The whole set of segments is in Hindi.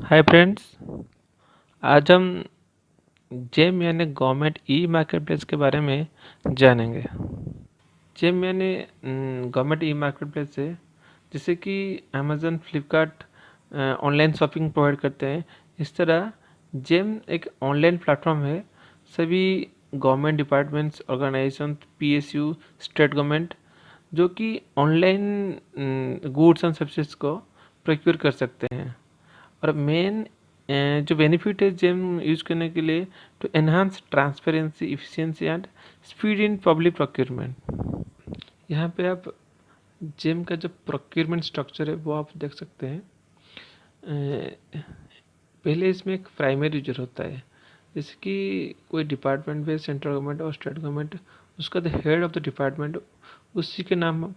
Hi friends. आज हम जेम यानी गवर्नमेंट ई मार्केट प्लेस के बारे में जानेंगे। जेम यानी गवर्नमेंट ई मार्केट प्लेस है, जैसे कि Amazon, Flipkart online shopping provide करते हैं। इस तरह जेम एक ऑनलाइन प्लेटफॉर्म है। सभी government departments, organization, PSU, state government जो कि ऑनलाइन गुड्स एंड सर्विसेज को प्रोक्योर कर सकते हैं। और मेन जो बेनिफिट है जेम यूज करने के लिए, to enhance transparency, efficiency and speed in public procurement. यहाँ पे आप जेम का जो प्रोक्योरमेंट स्ट्रक्चर है वो आप देख सकते हैं। पहले इसमें एक प्राइमरी यूजर होता है, जैसे कि कोई डिपार्टमेंट में सेंट्रल गवर्नमेंट और स्टेट गवर्नमेंट, उसका the head of the department, उसी के नाम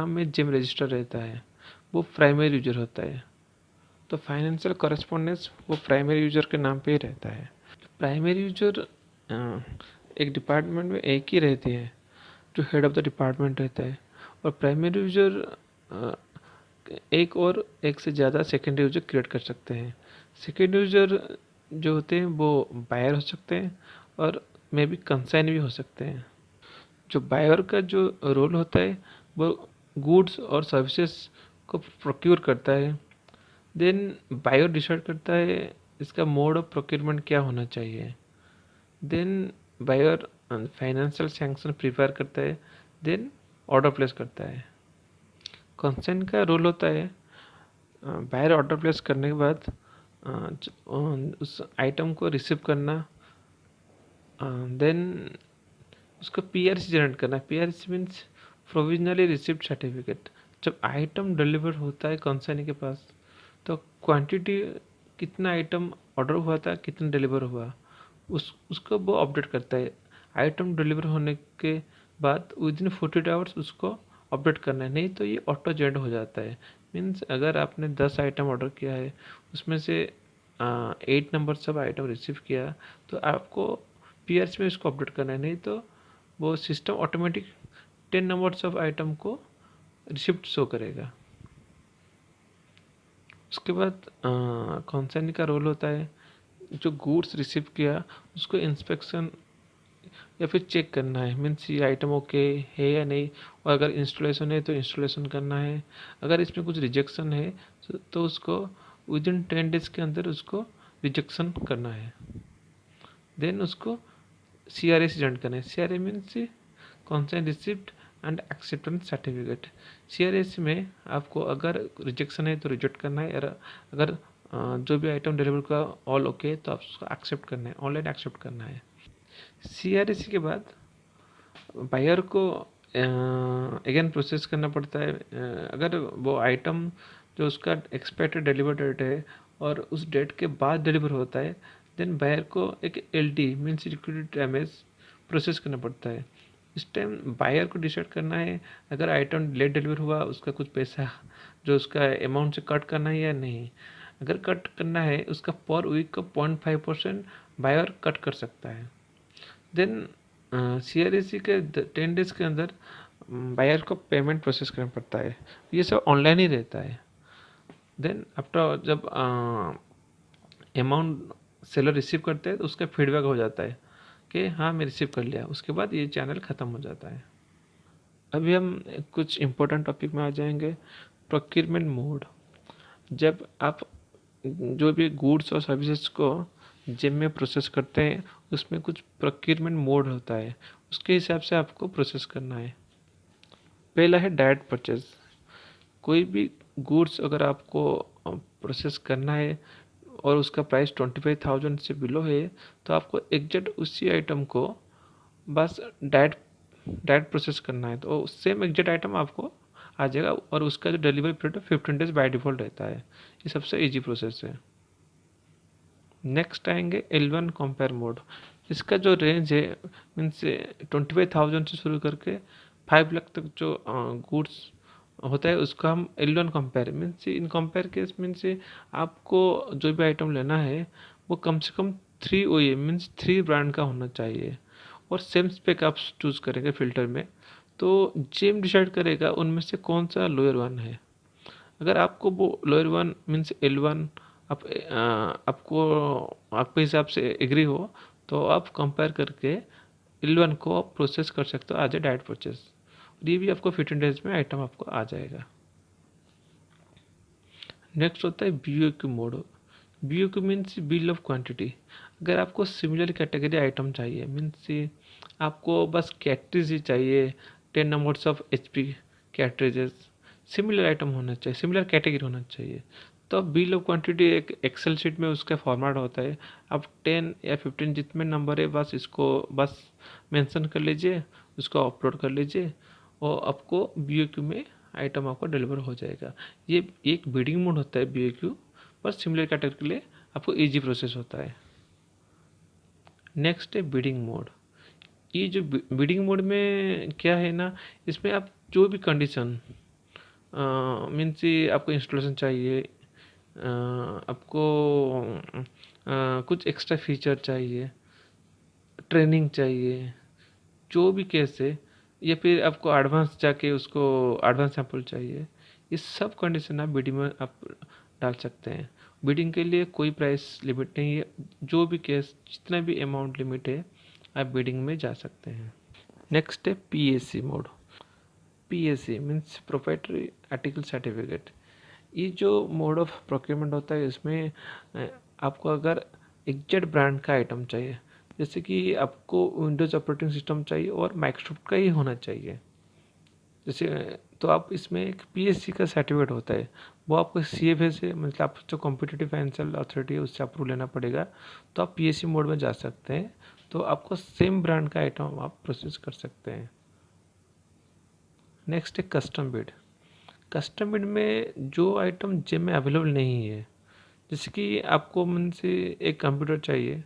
में जेम रजिस्टर रहता है, वो प्राइमरी यूजर होता है। तो फाइनेंशियल कॉरेस्पॉन्डेंस वो प्राइमरी यूजर के नाम पे ही रहता है। प्राइमरी यूजर एक डिपार्टमेंट में एक ही रहती है, जो हेड ऑफ द डिपार्टमेंट रहता है। और प्राइमरी यूजर एक से ज़्यादा सेकेंडरी यूजर क्रिएट कर सकते हैं। सेकेंडरी यूजर जो होते हैं वो बायर हो सकते हैं और मे बी कंसाइन भी हो सकते हैं। जो बायर का जो रोल होता है वो गुड्स और सर्विसेज को प्रोक्योर करता है। देन बायर डिसाइड करता है इसका मोड ऑफ प्रोक्योरमेंट क्या होना चाहिए। Then buyer financial sanction prepare करता है। देन ऑर्डर प्लेस करता है। कंसेंट का रोल होता है बायर ऑर्डर प्लेस करने के बाद उस आइटम को रिसीव करना, देन उसका पीआरसी जनरेट करना। PRC means provisionally receipt certificate. जब आइटम डिलीवर होता है कंसर्न के पास, तो क्वांटिटी, कितना आइटम ऑर्डर हुआ था, कितना डिलीवर हुआ, उसको वो अपडेट करता है। आइटम डिलीवर होने के बाद विद इन 48 आवर्स उसको अपडेट करना है, नहीं तो ये ऑटो जनरेट हो जाता है। मीन्स अगर आपने 10 आइटम ऑर्डर किया है, उसमें से 8 नंबर सब आइटम रिसीव किया, तो आपको पीआरसी में इसको अपडेट करना है, नहीं तो वो system automatic 10 numbers of item को रिसिप्ट शो करेगा। उसके बाद कॉन्सर्न का रोल होता है जो गुड्स रिसीव किया उसको इंस्पेक्शन या फिर चेक करना है। मीन्स ये आइटम ओके है या नहीं, और अगर इंस्टॉलेशन है तो इंस्टॉलेशन करना है। अगर इसमें कुछ रिजेक्शन है तो उसको विद इन 10 डेज के अंदर उसको रिजेक्शन करना है। देन उसको CRA से जनरेट करना है। CRA means consent receipt and acceptance certificate. CRS में आपको अगर रिजेक्शन है तो रिजेक्ट करना है, और अगर जो भी आइटम डिलीवर का ऑल ओके तो आप उसको एक्सेप्ट करना है, ऑनलाइन एक्सेप्ट करना है। CRS के बाद बायर को अगेन प्रोसेस करना पड़ता है। अगर वो आइटम जो उसका एक्सपेक्टेड डिलीवर डेट है और उस डेट के बाद डिलीवर होता है, देन बायर को एक LD means liquidated damage process करना पड़ता है। इस टाइम बायर को डिसाइड करना है अगर आइटम लेट डिलीवर हुआ उसका कुछ पैसा जो उसका अमाउंट से कट करना है या नहीं। अगर कट करना है उसका पर वीक का 0.5% बायर कट कर सकता है। देन CRAC के 10 डेज के अंदर बायर को पेमेंट प्रोसेस करना पड़ता है। ये सब ऑनलाइन ही रहता है। देन आफ्टर जब अमाउंट सेलर रिसीव करते हैं तो उसका फीडबैक हो जाता है कि हाँ मैं रिसीव कर लिया, उसके बाद ये चैनल ख़त्म हो जाता है। अभी हम कुछ इम्पोर्टेंट टॉपिक में आ जाएंगे। Procurement mode. जब आप जो भी गुड्स और सर्विसेज को जेम में प्रोसेस करते हैं, उसमें कुछ प्रोक्योरमेंट मोड होता है, उसके हिसाब से आपको प्रोसेस करना है। पहला है डायरेक्ट परचेज। कोई भी गुड्स अगर आपको प्रोसेस करना है और उसका प्राइस 25,000 से बिलो है, तो आपको एग्जैक्ट उसी आइटम को बस डायरेक्ट डायरेक्ट प्रोसेस करना है, तो सेम एग्जैक्ट आइटम आपको आ जाएगा। और उसका जो delivery period 15 days by default रहता है। ये सबसे इजी प्रोसेस है। नेक्स्ट आएंगे L1 कंपेयर मोड। इसका जो रेंज है मीन्स 25,000 से शुरू करके 5 लाख तक जो गुड्स होता है उसका हम L1 compare means, in compare case means आपको जो भी आइटम लेना है वो कम से कम 3 OEM मीन्स 3 ब्रांड का होना चाहिए, और सेम स्पेक आप चूज़ करेंगे फिल्टर में, तो जेम डिसाइड करेगा उनमें से कौन सा लोअर वन है। अगर आपको वो लोअर वन मीन्स L1 आपके हिसाब से एग्री हो तो आप कंपेयर करके L1 को आप प्रोसेस कर सकते हो एज ए डायरेक्ट परचेस। और ये भी आपको 15 डेज में आइटम आपको आ जाएगा। नेक्स्ट होता है BOQ mode. BOQ means bill of quantity. अगर आपको सिमिलर कैटेगरी आइटम चाहिए, मीन्स आपको बस कैटरीज ही चाहिए, 10 numbers of HP cartridges, similar item होना चाहिए, सिमिलर कैटेगरी होना चाहिए, तो बिल ऑफ क्वांटिटी एक एक्सेल शीट में उसका फॉर्मेट होता है। आप 10 या 15 जितने नंबर है बस इसको बस मेंशन कर लीजिए, उसको अपलोड कर लीजिए और आपको BOQ में आइटम आपको डिलीवर हो जाएगा। ये एक बिडिंग मोड होता है BOQ, पर सिमिलर कैटेगरी के लिए आपको इजी प्रोसेस होता है। नेक्स्ट है बिडिंग मोड। ये जो बिडिंग मोड में क्या है ना, इसमें आप जो भी कंडीशन मीन्स आपको इंस्टॉलेशन चाहिए, आपको कुछ एक्स्ट्रा फीचर चाहिए, ट्रेनिंग चाहिए, जो भी केस है, या फिर आपको एडवांस जाके उसको एडवांस सैंपल चाहिए, ये सब कंडीशन आप बिडिंग में आप डाल सकते हैं। बिडिंग के लिए कोई प्राइस लिमिट नहीं है, जो भी केस जितना भी अमाउंट लिमिट है आप बिडिंग में जा सकते हैं। नेक्स्ट है PAC mode. PAC means proprietary article certificate. ये जो मोड ऑफ प्रोक्योरमेंट होता है, इसमें आपको अगर एग्जैक्ट ब्रांड का आइटम चाहिए, जैसे कि आपको विंडोज़ ऑपरेटिंग सिस्टम चाहिए और माइक्रोसॉफ्ट का ही होना चाहिए, जैसे तो आप इसमें एक PSC का सर्टिफिकेट होता है, वो आपको CFA से, मतलब आप जो कॉम्पिटिटिव फाइनेंशियल अथॉरिटी है उससे अप्रूव लेना पड़ेगा, तो आप PSC मोड में जा सकते हैं, तो आपको सेम ब्रांड का आइटम आप प्रोसेस कर सकते हैं। नेक्स्ट है कस्टम बिड। कस्टम बिड में जो आइटम जिम में अवेलेबल नहीं है, जैसे कि आपको मन से एक कंप्यूटर चाहिए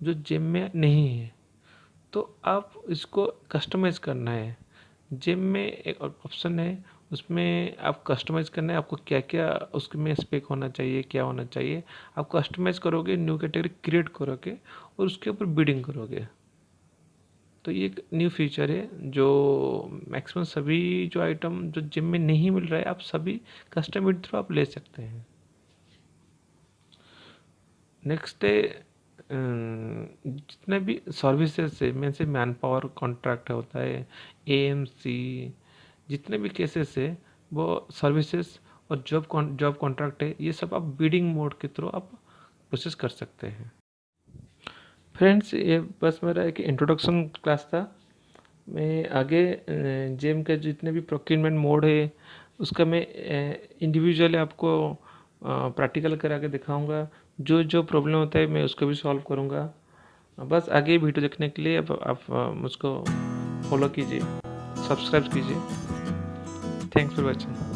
जो जिम में नहीं है, तो आप इसको कस्टमाइज़ करना है। जिम में एक ऑप्शन है, उसमें आप कस्टमाइज़ करना है, आपको क्या क्या उसमें स्पेक होना चाहिए, क्या होना चाहिए, आप कस्टमाइज़ करोगे, न्यू कैटेगरी क्रिएट करोगे और उसके ऊपर बिडिंग करोगे। तो ये एक न्यू फीचर है जो मैक्सिमम सभी जो आइटम जो जिम में नहीं मिल रहा है, आप सभी कस्टम बिड थ्रू आप ले सकते हैं। नेक्स्ट है जितने भी सर्विसेज है, में से मैन पावर कॉन्ट्रैक्ट होता है, AMC, जितने भी केसेस है वो सर्विसेज और जॉब कॉन्ट्रैक्ट है, ये सब आप बिडिंग मोड के थ्रू आप प्रोसेस कर सकते हैं। फ्रेंड्स, ये बस मेरा एक इंट्रोडक्शन क्लास था। मैं आगे जेम के जितने भी प्रोक्योरमेंट मोड है उसका मैं इंडिविजुअली आपको प्रैक्टिकल करा के दिखाऊंगा। जो जो प्रॉब्लम होता है मैं उसको भी सॉल्व करूंगा। बस आगे वीडियो देखने के लिए अब आप मुझको फॉलो कीजिए, सब्सक्राइब कीजिए। Thanks for watching.